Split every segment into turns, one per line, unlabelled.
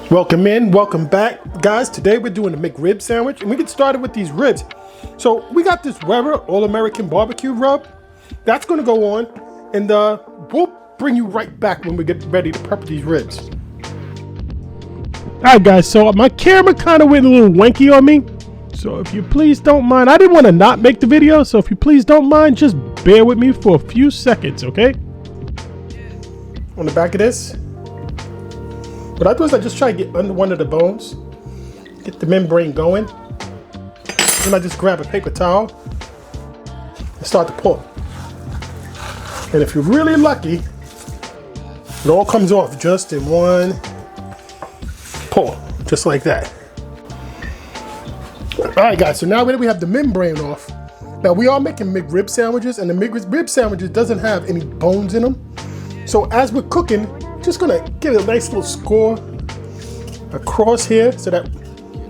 Welcome in, welcome back. Guys, today we're doing a McRib sandwich and we get started with these ribs. So we got this Weber All-American Barbecue rub. That's gonna go on and we'll bring you right back when we get ready to prep these ribs. All right guys, so my camera kind of went a little wanky on me. So if you please don't mind, I didn't want to not make the video. So if you please don't mind, just bear with me for a few seconds, okay? On the back of this, what I do is I just try to get under one of the bones, get the membrane going. Then I just grab a paper towel and start to pull. And if you're really lucky, it all comes off just in one pull, just like that. All right guys, so now that we have the membrane off, now we are making McRib sandwiches and the McRib sandwiches doesn't have any bones in them. So as we're cooking, just gonna give it a nice little score across here so that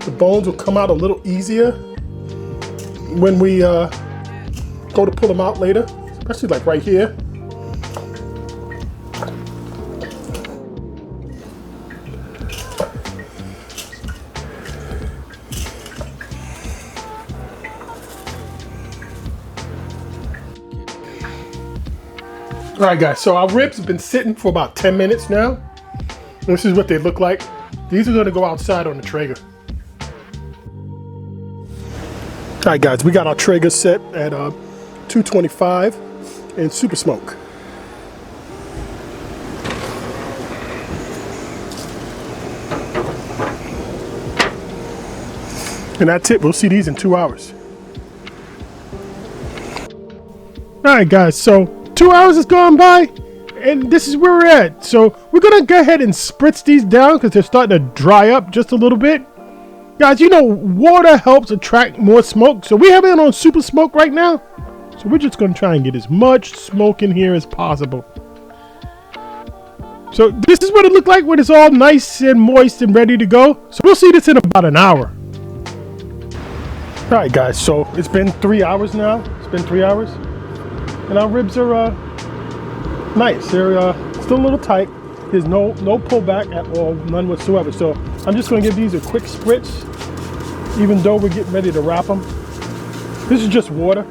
the bones will come out a little easier when we go to pull them out later, especially like right here. All right guys, so our ribs have been sitting for about 10 minutes now. This is what they look like. These are gonna go outside on the Traeger. All right guys, we got our Traeger set at 225 and super smoke. And that's it, we'll see these in 2 hours. All right guys, so 2 hours has gone by and this is where we're at. So we're gonna go ahead and spritz these down because they're starting to dry up just a little bit. Guys, you know water helps attract more smoke. So we have it on super smoke right now. So we're just gonna try and get as much smoke in here as possible. So this is what it looked like when it's all nice and moist and ready to go. So we'll see this in about an hour. All right guys, so it's been 3 hours now. It's been 3 hours. And our ribs are nice. They're still a little tight. There's no pullback at all, none whatsoever. So I'm just gonna give these a quick spritz, even though we're getting ready to wrap them. This is just water.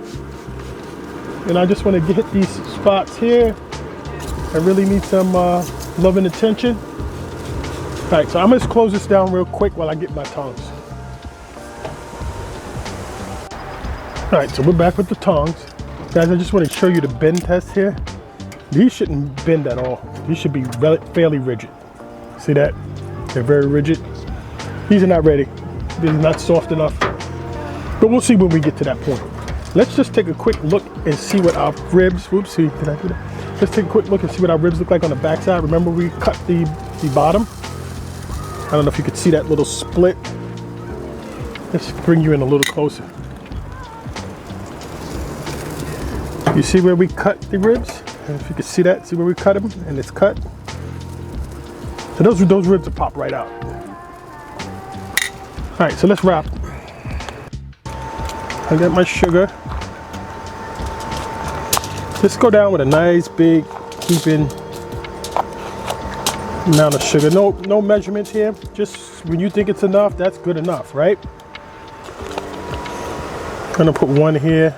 And I just wanna hit these spots here. I really need some love and attention. All right, so I'm gonna just close this down real quick while I get my tongs. All right, so we're back with the tongs. Guys, I just want to show you the bend test here. These shouldn't bend at all. These should be fairly rigid. See that? They're very rigid. These are not ready. These are not soft enough. But we'll see when we get to that point. Let's just take a quick look and see what our ribs, whoopsie, did I do that? Let's take a quick look and see what our ribs look like on the backside. Remember we cut the bottom? I don't know if you could see that little split. Let's bring you in a little closer. You see where we cut the ribs? And if you can see that, see where we cut them and it's cut. So those ribs will pop right out. All right, so let's wrap. I got my sugar. Just go down with a nice big heaping amount of sugar. No measurements here. Just when you think it's enough, that's good enough, right? I'm gonna put one here.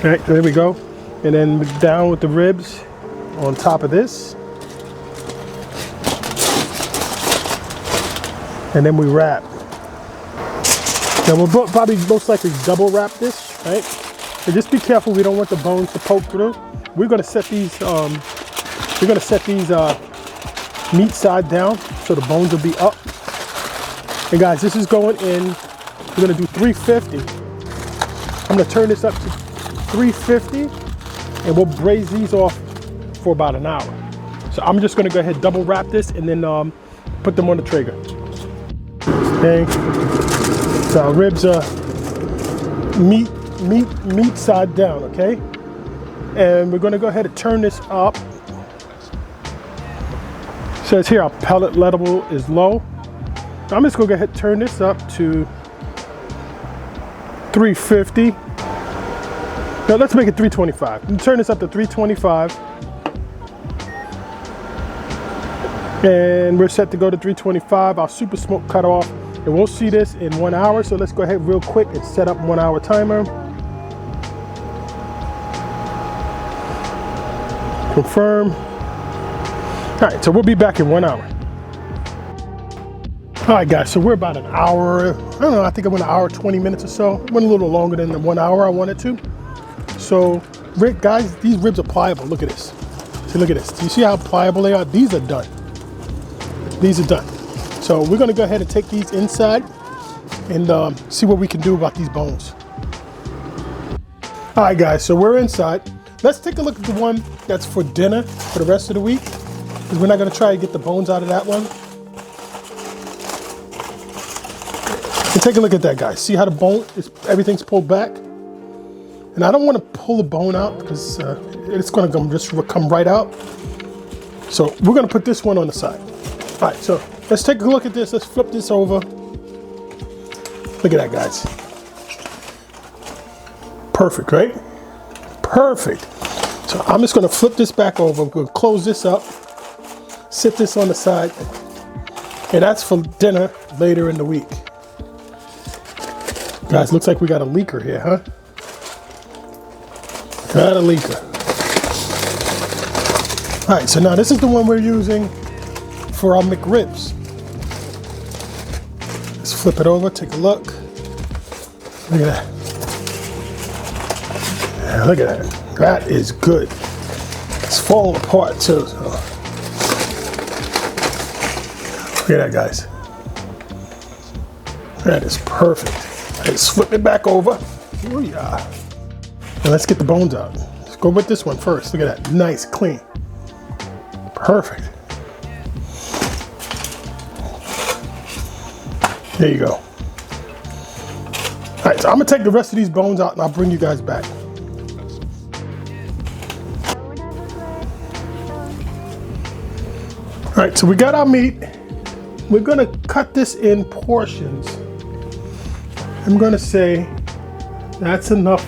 All right, there we go. And then down with the ribs on top of this. And then we wrap. Now we'll probably most likely double wrap this, right? And just be careful, we don't want the bones to poke through. We're gonna set these, meat side down so the bones will be up. And guys, this is going in, we're gonna do 350. I'm gonna turn this up to 350 and we'll braise these off for about an hour. So I'm just gonna go ahead double wrap this and then put them on the Traeger. Okay, so our ribs are meat side down, okay? And we're gonna go ahead and turn this up. It says here our pellet level is low. I'm just gonna go ahead and turn this up to 350. Now let's make it 325. Turn this up to 325. And we're set to go to 325. Our super smoke cut off. And we'll see this in 1 hour. So let's go ahead real quick and set up 1 hour timer. Confirm. All right, so we'll be back in 1 hour. All right, guys, so we're about an hour. I don't know, I think I went an hour, 20 minutes or so. Went a little longer than the 1 hour I wanted to. So, guys, these ribs are pliable. Look at this. See, look at this. Do you see how pliable they are? These are done. These are done. So we're gonna go ahead and take these inside and see what we can do about these bones. All right, guys, so we're inside. Let's take a look at the one that's for dinner for the rest of the week, because we're not gonna try to get the bones out of that one. And take a look at that, guys. See how the bone is, everything's pulled back? And I don't want to pull the bone out because it's going to just come right out. So we're going to put this one on the side. All right, so let's take a look at this. Let's flip this over. Look at that, guys. Perfect, right? Perfect. So I'm just going to flip this back over. We're going to close this up, sit this on the side, and that's for dinner later in the week. Guys, looks like we got a leaker here, huh? Got a leaker. All right, so now this is the one we're using for our McRibs. Let's flip it over, take a look. Look at that. Yeah, look at that. That is good. It's falling apart too. So. Look at that, guys. That is perfect. Let's flip it back over. Oh yeah. And let's get the bones out. Let's go with this one first. Look at that, nice, clean. Perfect. There you go. All right, so I'm gonna take the rest of these bones out and I'll bring you guys back. All right, so we got our meat. We're gonna cut this in portions. I'm gonna say that's enough.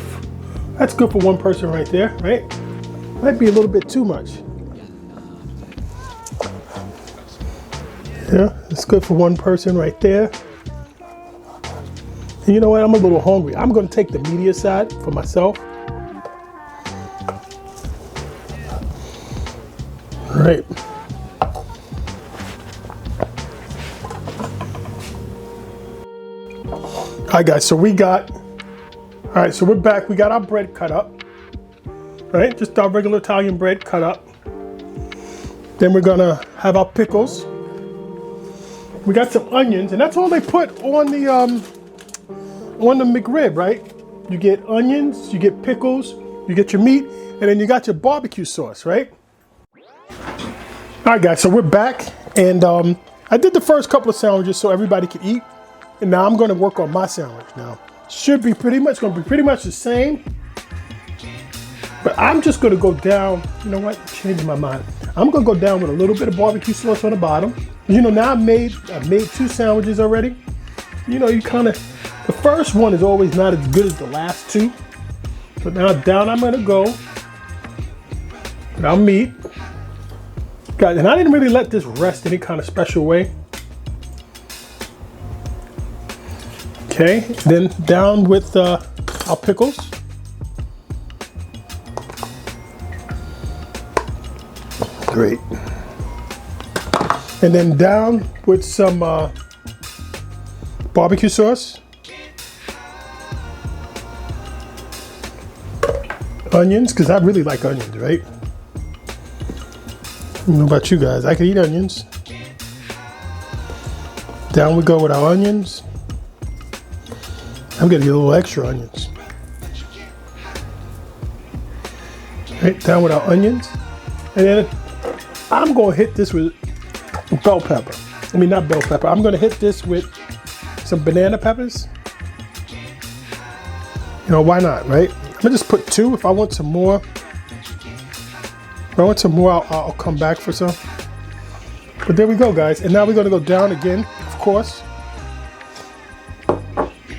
That's good for one person right there, right? Might be a little bit too much. Yeah, it's good for one person right there. And you know what? I'm a little hungry. I'm gonna take the media side for myself. All right. All right, guys, so all right, so we're back. We got our bread cut up, right? Just our regular Italian bread cut up. Then we're gonna have our pickles. We got some onions, and that's all they put on the McRib, right? You get onions, you get pickles, you get your meat, and then you got your barbecue sauce, right? All right, guys, so we're back, and I did the first couple of sandwiches so everybody could eat. And now I'm going to work on my sandwich now. Should be pretty much the same. But I'm just going to go down. You know what? Changing my mind. I'm going to go down with a little bit of barbecue sauce on the bottom. You know, now I've made 2 sandwiches already. You know, the first one is always not as good as the last 2. But now down I'm going to go with our meat. Guys, and I didn't really let this rest any kind of special way. Okay, then down with our pickles. Great. And then down with some barbecue sauce. Onions, because I really like onions, right? I don't know about you guys, I can eat onions. Down we go with our onions. I'm gonna get a little extra onions. Right, down with our onions. And then I'm gonna hit this with bell pepper. I mean, not bell pepper. I'm gonna hit this with some banana peppers. You know, why not, right? I'm gonna just put 2. If I want some more, I'll come back for some. But there we go, guys. And now we're gonna go down again, of course,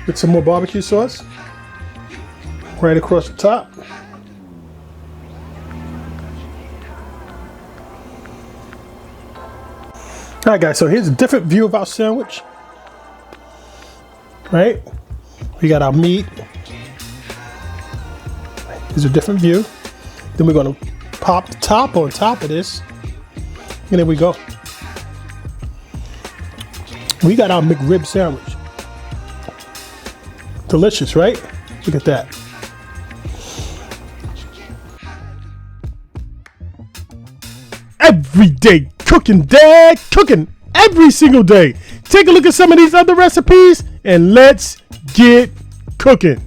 with some more barbecue sauce right across the top. All right, guys, so here's a different view of our sandwich. Right? We got our meat. Here's a different view. Then we're gonna pop the top on top of this. And there we go. We got our McRib sandwich. Delicious, right? Look at that. Everyday cooking, Dad, cooking every single day. Take a look at some of these other recipes and let's get cooking.